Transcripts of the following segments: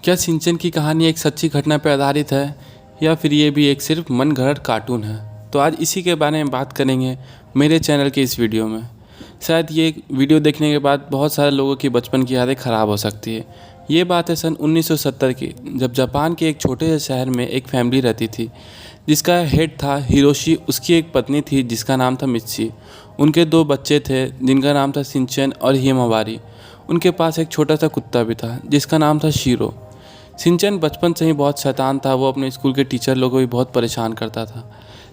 क्या सिंचन की कहानी एक सच्ची घटना पर आधारित है या फिर ये भी एक सिर्फ मन गढ़ंत कार्टून है? तो आज इसी के बारे में बात करेंगे मेरे चैनल के इस वीडियो में। शायद ये वीडियो देखने के बाद बहुत सारे लोगों की बचपन की यादें ख़राब हो सकती है। ये बात है सन 1970 की, जब जापान के एक छोटे से शहर में एक फैमिली रहती थी जिसका हेड था हिरोशी। उसकी एक पत्नी थी जिसका नाम था मित्सी। उनके दो बच्चे थे जिनका नाम था सिंचन और हिमावारी। उनके पास एक छोटा सा कुत्ता भी था जिसका नाम था शीरो। सिंचन बचपन से ही बहुत शैतान था। वो अपने स्कूल के टीचर लोगों को भी बहुत परेशान करता था,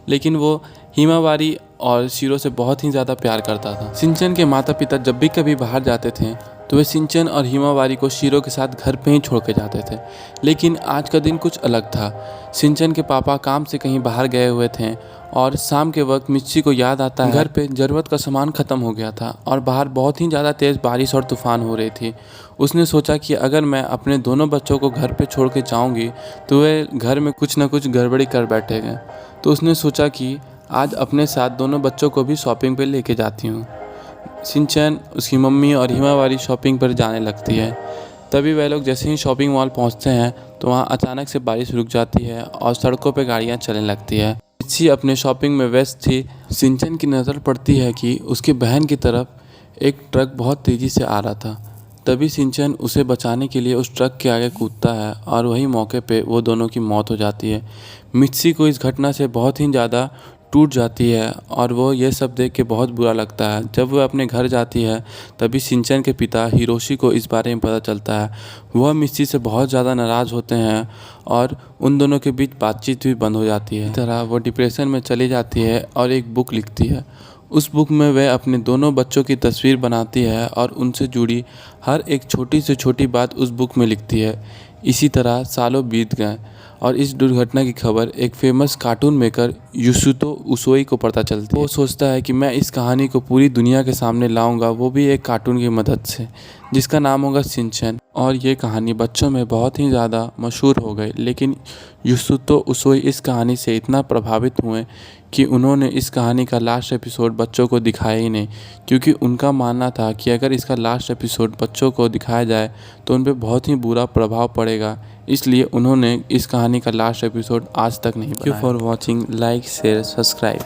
लेकिन वो हिमावारी और शीरो से बहुत ही ज़्यादा प्यार करता था। सिंचन के माता पिता जब भी कभी बाहर जाते थे तो वे सिंचन और हिमावारी को शीरो के साथ घर पे ही छोड़ के जाते थे। लेकिन आज का दिन कुछ अलग था। सिंचन के पापा काम से कहीं बाहर गए हुए थे और शाम के वक्त मिर्ची को याद आता है घर पे ज़रूरत का सामान ख़त्म हो गया था और बाहर बहुत ही ज़्यादा तेज़ बारिश और तूफ़ान हो रही थी। उसने सोचा कि अगर मैं अपने दोनों बच्चों को घर पे छोड़ के जाऊँगी तो वे घर में कुछ ना कुछ गड़बड़ी कर बैठेंगे। तो उसने सोचा कि आज अपने साथ दोनों बच्चों को भी शॉपिंग पे लेके जाती हूँ। सिंचन, उसकी मम्मी और हिमावारी शॉपिंग पर जाने लगती है। तभी वह लोग जैसे ही शॉपिंग मॉल पहुँचते हैं तो वहाँ अचानक से बारिश रुक जाती है और सड़कों पे गाड़ियाँ चलने लगती है। मिर्ची अपने शॉपिंग में व्यस्त थी। सिंचन की नज़र पड़ती है कि उसकी बहन की तरफ एक ट्रक बहुत तेज़ी से आ रहा था। तभी सिंचन उसे बचाने के लिए उस ट्रक के आगे कूदता है और वही मौके पे वो दोनों की मौत हो जाती है। मित्सी को इस घटना से बहुत ही ज़्यादा टूट जाती है और वो ये सब देख के बहुत बुरा लगता है। जब वह अपने घर जाती है तभी सिंचन के पिता हिरोशी को इस बारे में पता चलता है। वह मित्सी से बहुत ज़्यादा नाराज़ होते हैं और उन दोनों के बीच बातचीत भी बंद हो जाती है। इस तरह वो डिप्रेशन में चली जाती है और एक बुक लिखती है। उस बुक में वह अपने दोनों बच्चों की तस्वीर बनाती है और उनसे जुड़ी हर एक छोटी से छोटी बात उस बुक में लिखती है। इसी तरह सालों बीत गए और इस दुर्घटना की खबर एक फेमस कार्टून मेकर युसुतो उसोई को पता चलती है। वो सोचता है कि मैं इस कहानी को पूरी दुनिया के सामने लाऊंगा, वो भी एक कार्टून की मदद से, जिसका नाम होगा सिंचन। और ये कहानी बच्चों में बहुत ही ज़्यादा मशहूर हो गई। लेकिन युसुतो उसोई इस कहानी से इतना प्रभावित हुए कि उन्होंने इस कहानी का लास्ट एपिसोड बच्चों को दिखाया ही नहीं, क्योंकि उनका मानना था कि अगर इसका लास्ट एपिसोड बच्चों को दिखाया जाए तो उन पर बहुत ही बुरा प्रभाव पड़ेगा। इसलिए उन्होंने इस कहानी का लास्ट एपिसोड आज तक नहीं बनाया। Thank you for watching. Like, share, subscribe.